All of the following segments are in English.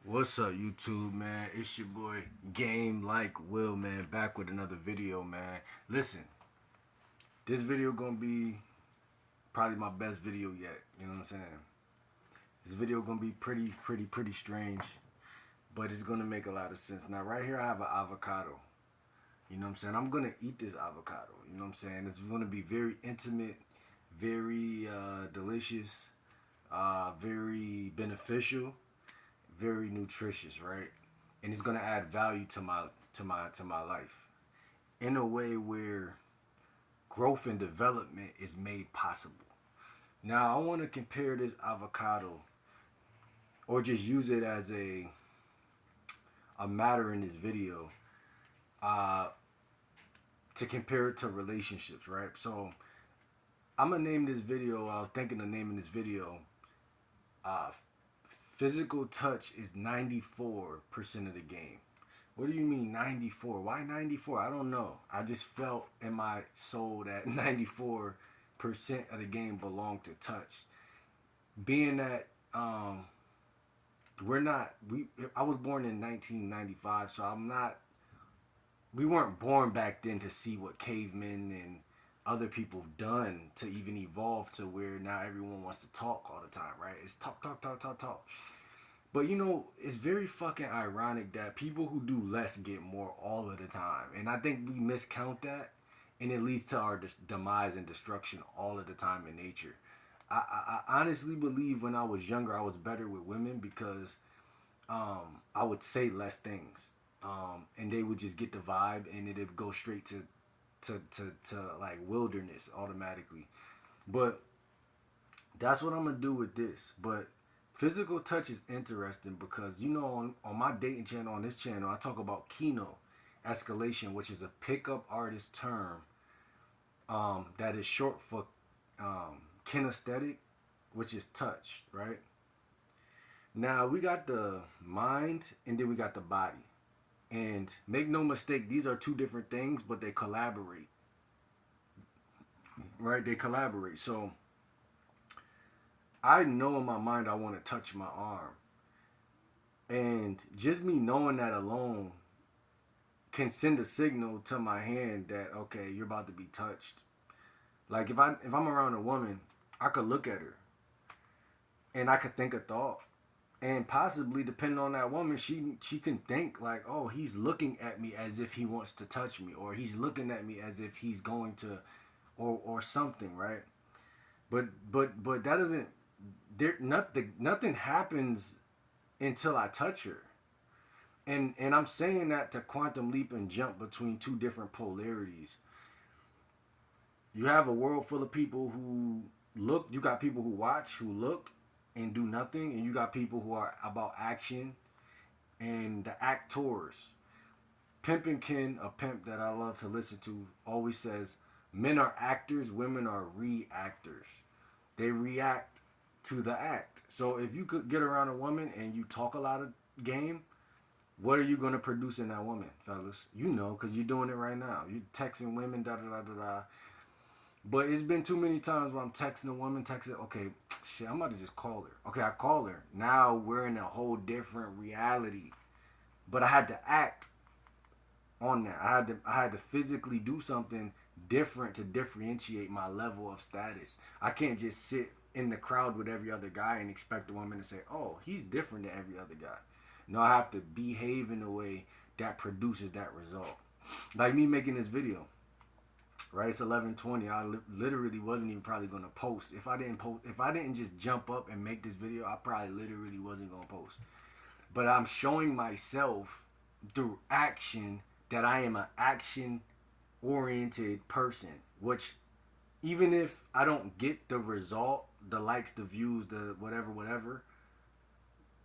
What's up, YouTube, man? It's your boy Game Like Will, man. Back with another video, man. Listen, this video gonna be probably my best video yet. You know what I'm saying? This video gonna be pretty strange, but it's gonna make a lot of sense. Now, right here, I have an avocado. You know what I'm saying? I'm gonna eat this avocado. You know what I'm saying? It's gonna be very intimate, very delicious, very beneficial, very nutritious, right? And it's gonna add value to my life in a way where growth and development is made possible. Now I want to compare this avocado, or just use it as a matter in this video, uh, to compare it to relationships, right? So I'm gonna name this video. I was thinking of naming this video, uh, "Physical touch is 94% of the game." What do you mean 94? Why 94? I don't know. I just felt in my soul that 94% of the game belonged to touch. Being that we're not we I was born in 1995, so I'm not we weren't born back then to see what cavemen and other people have done to even evolve to where now everyone wants to talk all the time, right? It's talk, talk, talk, talk, talk. But it's very fucking ironic that people who do less get more all of the time. And I think we miscount that, and it leads to our demise and destruction all of the time in nature. I honestly believe when I was younger, I was better with women because I would say less things. And they would just get the vibe, and it'd go straight to like wilderness automatically. But that's what I'm gonna do with this. But physical touch is interesting because on my dating channel, on this channel, I talk about kino escalation, which is a pickup artist term, that is short for kinesthetic, which is touch, right? Now we got the mind and then we got the body. And make no mistake, these are two different things, but they collaborate, right? They collaborate. So I know in my mind I want to touch my arm. And just me knowing that alone can send a signal to my hand that, okay, you're about to be touched. Like if I'm around a woman, I could look at her and I could think a thought. And possibly depending on that woman, she can think like, oh, he's looking at me as if he wants to touch me, or he's looking at me as if he's going to, or something, right? But that doesn't there nothing happens until I touch her. And I'm saying that to quantum leap and jump between two different polarities. You have a world full of people who look, you got people who watch, who look and do nothing, and you got people who are about action and the actors. Pimpin' Ken, a pimp that I love to listen to, always says men are actors, women are reactors. They react to the act. So if you could get around a woman and you talk a lot of game, what are you gonna produce in that woman, fellas? You know, cause you're doing it right now. You're texting women, da da da da da. But it's been too many times where I'm texting a woman, texting, okay, shit, I'm about to just call her. Okay, I call her. Now we're in a whole different reality. But I had to act on that. I had to physically do something different to differentiate my level of status. I can't just sit in the crowd with every other guy and expect a woman to say, "Oh, he's different than every other guy." No, I have to behave in a way that produces that result. Like me making this video, right? It's 11:20. I literally wasn't even probably gonna post. If I didn't just jump up and make this video, I probably literally wasn't gonna post. But I'm showing myself through action that I am an action oriented person, which even if I don't get the result, the likes, the views, the whatever,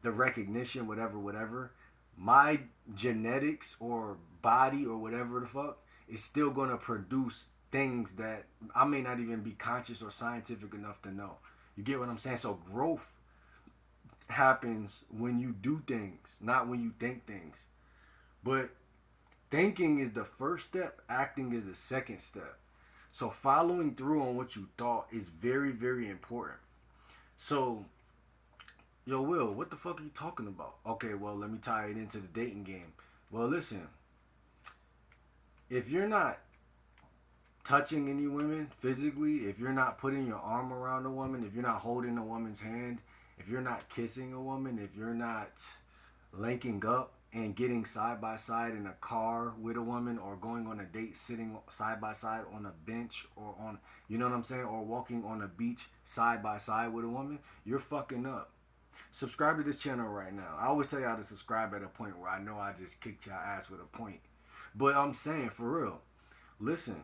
the recognition, whatever, my genetics or body or whatever the fuck is still gonna produce things that I may not even be conscious or scientific enough to know. You get what I'm saying? So growth happens when you do things, not when you think things. But thinking is the first step, acting is the second step. So following through on what you thought is very, very important. So Yo, Will, what the fuck are you talking about? Okay, well, let me tie it into the dating game. Well, listen, if you're not touching any women physically, if you're not putting your arm around a woman, if you're not holding a woman's hand, if you're not kissing a woman, if you're not linking up and getting side by side in a car with a woman, or going on a date sitting side by side on a bench, or on, you know what I'm saying, or walking on a beach side by side with a woman, you're fucking up. Subscribe to this channel right now. I always tell y'all to subscribe at a point where I know I just kicked y'all ass with a point. But I'm saying, for real, listen,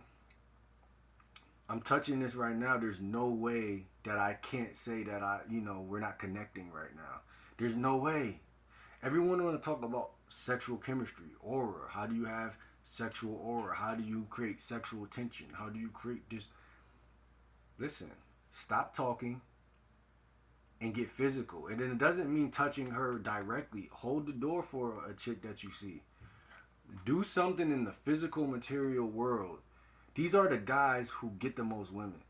I'm touching this right now. There's no way that I can't say that we're not connecting right now. There's no way. Everyone want to talk about sexual chemistry, aura. How do you have sexual aura? How do you create sexual tension? How do you create this? Listen, stop talking and get physical. And then it doesn't mean touching her directly. Hold the door for a chick that you see. Do something in the physical material world. These are the guys who get the most women.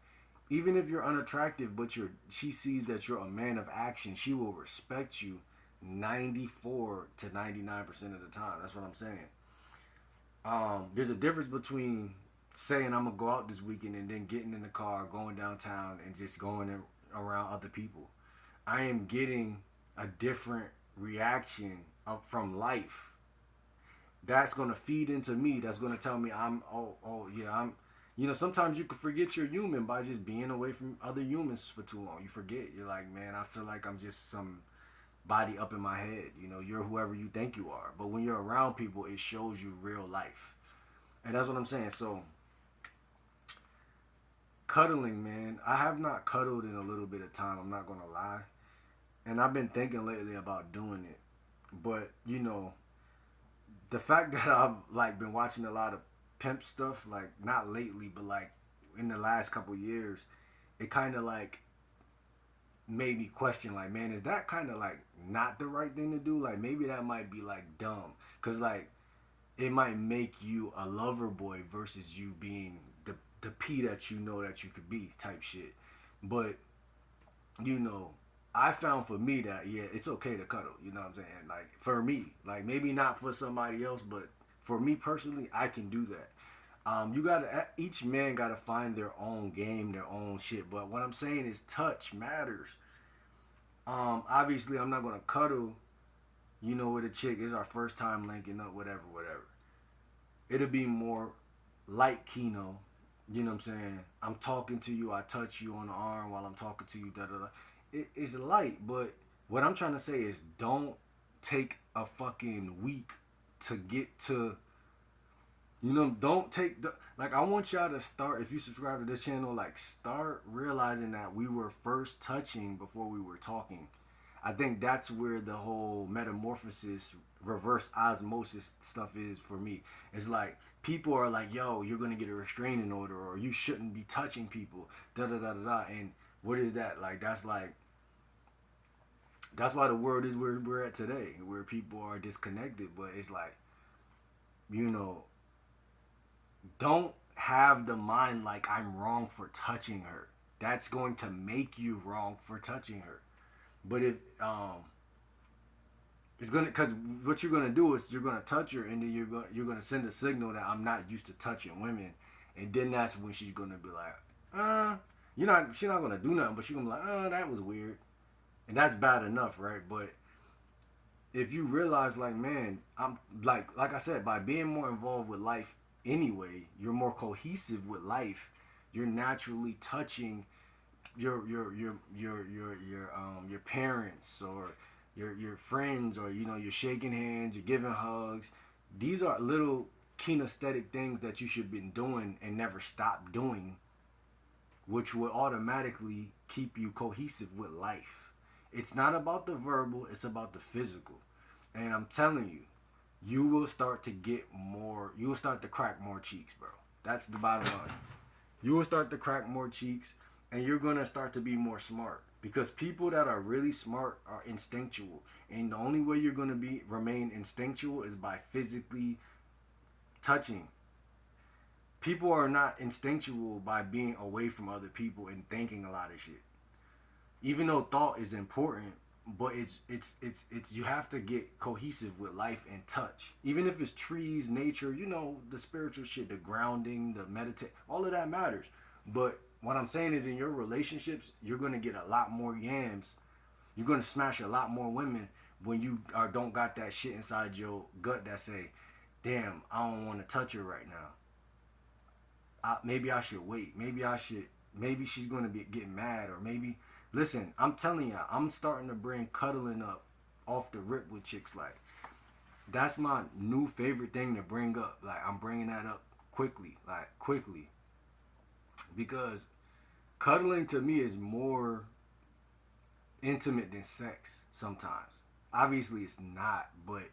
Even if you're unattractive, but she sees that you're a man of action, she will respect you 94 to 99% of the time. That's what I'm saying. There's a difference between saying I'm gonna go out this weekend and then getting in the car, going downtown, and just going around other people. I am getting a different reaction from life. That's gonna feed into me. That's gonna tell me I'm. Sometimes you can forget you're human by just being away from other humans for too long. You forget. You're like, man, I feel like I'm just some body up in my head. You're whoever you think you are. But when you're around people, it shows you real life. And that's what I'm saying. So, cuddling, man. I have not cuddled in a little bit of time. I'm not gonna lie. And I've been thinking lately about doing it. But, the fact that I've like been watching a lot of pimp stuff, like not lately, but like in the last couple years, it kind of like made me question, like, man, is that kind of like not the right thing to do? Like, maybe that might be like dumb, cause like it might make you a lover boy versus you being the P that you know that you could be type shit. But I found for me that, yeah, it's okay to cuddle. You know what I'm saying? Like, for me, like, maybe not for somebody else, but for me personally, I can do that. Each man gotta find their own game, their own shit. But what I'm saying is, touch matters. Obviously, I'm not gonna cuddle, with a chick. It's our first time linking up, whatever, whatever. It'll be more like Kino. You know what I'm saying? I'm talking to you. I touch you on the arm while I'm talking to you. Da da da. It's light, but what I'm trying to say is, don't take a fucking week to get to. Don't take the like. I want y'all to start. If you subscribe to this channel, like, start realizing that we were first touching before we were talking. I think that's where the whole metamorphosis, reverse osmosis stuff is for me. It's like people are like, "Yo, you're gonna get a restraining order, or you shouldn't be touching people." Da da da da da. And what is that? That's why the world is where we're at today, where people are disconnected. But it's like, you know, don't have the mind like I'm wrong for touching her. That's going to make you wrong for touching her. But if it's gonna, because what you're gonna do is you're gonna touch her, and then you're gonna send a signal that I'm not used to touching women, and then that's when she's gonna be like, she's not gonna do nothing, but she's gonna be like, that was weird, and that's bad enough, right? But if you realize, like, man, I'm like I said, by being more involved with life anyway, you're more cohesive with life. You're naturally touching your parents, or your friends, or you're shaking hands, you're giving hugs. These are little kinesthetic things that you should be doing and never stop doing, which will automatically keep you cohesive with life. It's not about the verbal, it's about the physical. And I'm telling you, you will start to crack more cheeks, bro. That's the bottom line. You will start to crack more cheeks, and you're going to start to be more smart. Because people that are really smart are instinctual. And the only way you're going to remain instinctual is by physically touching. People are not instinctual by being away from other people and thinking a lot of shit. Even though thought is important, but it's you have to get cohesive with life and touch, even if it's trees, nature, the spiritual shit, the grounding, the meditate, all of that matters. But what I'm saying is, in your relationships, you're gonna get a lot more yams. You're gonna smash a lot more women when you don't got that shit inside your gut that say, damn, I don't want to touch her right now. Maybe I should wait. Maybe she's going to be getting mad, or maybe. Listen, I'm telling you, I'm starting to bring cuddling up off the rip with chicks. Like, that's my new favorite thing to bring up. Like, I'm bringing that up quickly, because cuddling to me is more intimate than sex sometimes. Obviously, it's not, but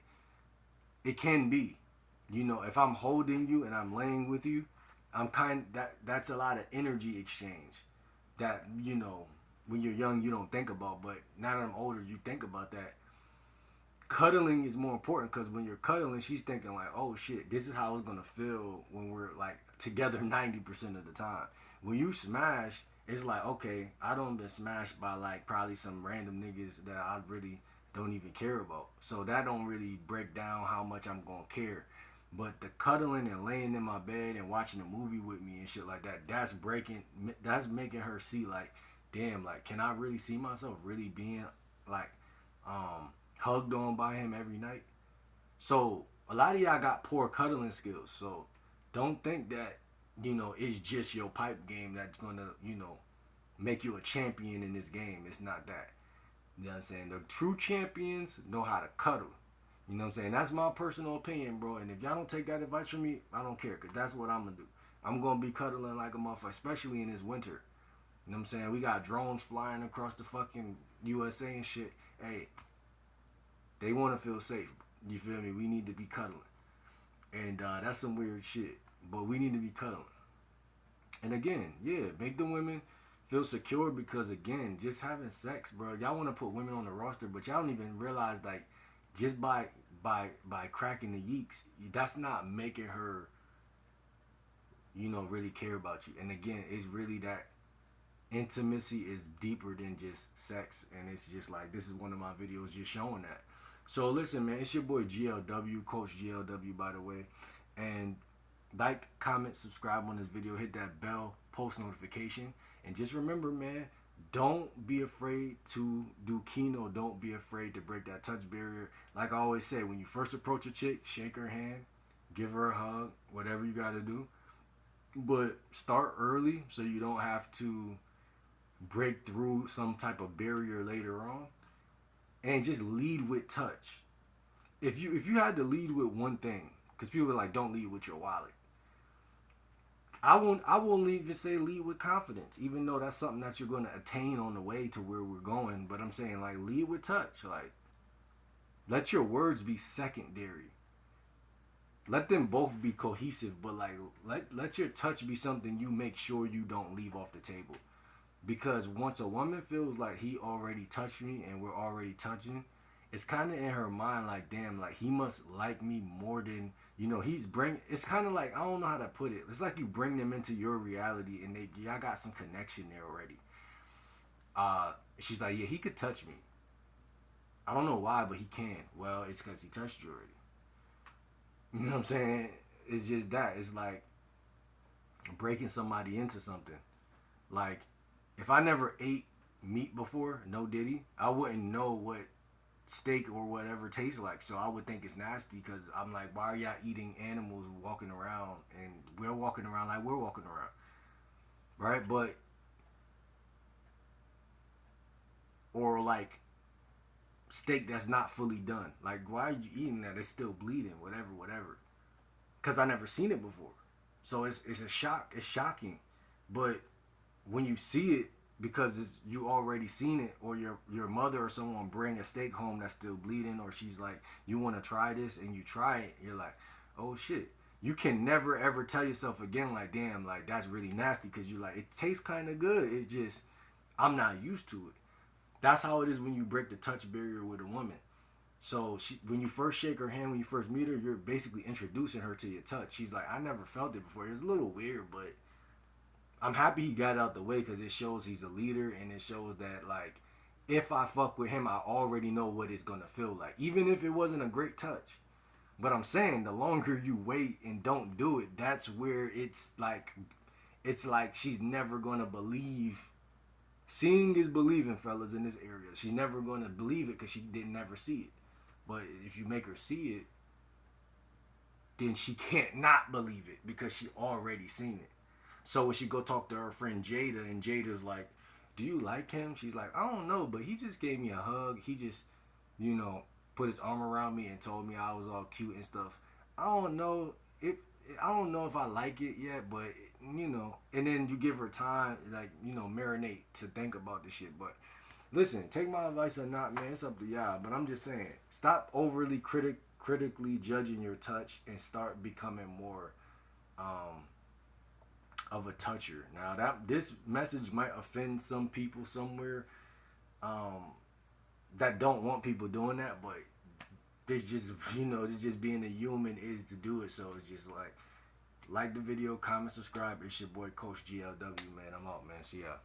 it can be. If I'm holding you and I'm laying with you, that's a lot of energy exchange that when you're young you don't think about, but now that I'm older you think about that. Cuddling is more important, because when you're cuddling, she's thinking like, oh shit, this is how it's gonna feel when we're like together 90% of the time. When you smash, it's like, okay, I don't been smashed by like probably some random niggas that I really don't even care about, so that don't really break down how much I'm gonna care. But the cuddling and laying in my bed and watching a movie with me and shit like that, that's making her see like, damn, like, can I really see myself really being like hugged on by him every night? So a lot of y'all got poor cuddling skills. So don't think that, it's just your pipe game that's gonna, make you a champion in this game. It's not that. You know what I'm saying? The true champions know how to cuddle. You know what I'm saying? That's my personal opinion, bro. And if y'all don't take that advice from me, I don't care, because that's what I'm going to do. I'm going to be cuddling like a motherfucker, especially in this winter. You know what I'm saying? We got drones flying across the fucking USA and shit. Hey, they want to feel safe. You feel me? We need to be cuddling. And that's some weird shit. But we need to be cuddling. And again, yeah, make the women feel secure, because, again, just having sex, bro. Y'all want to put women on the roster, but y'all don't even realize, like, just by cracking the yeeks, that's not making her, really care about you. And again, it's really that intimacy is deeper than just sex, and it's just like, this is one of my videos just showing that. So listen, man, it's your boy GLW, Coach GLW, by the way, and like, comment, subscribe on this video, hit that bell, post notification, and just remember, man, don't be afraid to do Kino. Don't be afraid to break that touch barrier. Like I always say, when you first approach a chick, shake her hand, give her a hug, whatever you got to do. But start early so you don't have to break through some type of barrier later on. And just lead with touch. If you had to lead with one thing, because people are like, don't lead with your wallet. I won't even say lead with confidence, even though that's something that you're going to attain on the way to where we're going. But I'm saying, like, lead with touch. Like, let your words be secondary. Let them both be cohesive, but like, let your touch be something you make sure you don't leave off the table. Because once a woman feels like he already touched me and we're already touching, it's kind of in her mind like, damn, like, he must like me more than, it's kind of like, I don't know how to put it. It's like you bring them into your reality and y'all got some connection there already. She's like, yeah, he could touch me. I don't know why, but he can. Well, it's because he touched you already. You know what I'm saying? It's just that. It's like breaking somebody into something. Like, if I never ate meat before, no diddy, I wouldn't know what steak or whatever tastes like. So I would think it's nasty, because I'm like, why are y'all eating animals walking around and we're walking around like we're walking around? Right? But, or like steak that's not fully done. Like, why are you eating that? It's still bleeding, whatever. Because I never seen it before. So it's a shock. It's shocking. But when you see it, because you already seen it, or your mother or someone bring a steak home that's still bleeding, or she's like, you want to try this, and you try it, you're like, oh shit. You can never ever tell yourself again like, damn, like, that's really nasty, because you're like, it tastes kind of good, it's just I'm not used to it. That's how it is when you break the touch barrier with a woman. So when you first shake her hand, when you first meet her, you're basically introducing her to your touch. She's like, I never felt it before. It was a little weird, but I'm happy he got it out the way, because it shows he's a leader, and it shows that, like, if I fuck with him, I already know what it's gonna feel like, even if it wasn't a great touch. But I'm saying the longer you wait and don't do it, that's where it's like she's never gonna believe. Seeing is believing, fellas, in this area. She's never gonna believe it because she didn't never see it. But if you make her see it, then she can't not believe it because she already seen it. So when she go talk to her friend Jada, and Jada's like, "Do you like him?" She's like, "I don't know, but he just gave me a hug. He just, you know, put his arm around me and told me I was all cute and stuff. I don't know if I don't know if I like it yet, but you know." And then you give her time, like, you know, marinate to think about this shit. But listen, take my advice or not, man. It's up to y'all. But I'm just saying, stop overly critically judging your touch and start becoming more um, of a toucher. Now that this message might offend some people somewhere um, that don't want people doing that, but it's just, you know, it's just being a human is to do it. So it's just like the video, comment, subscribe. It's your boy Coach GLW, man. I'm out, man. See ya.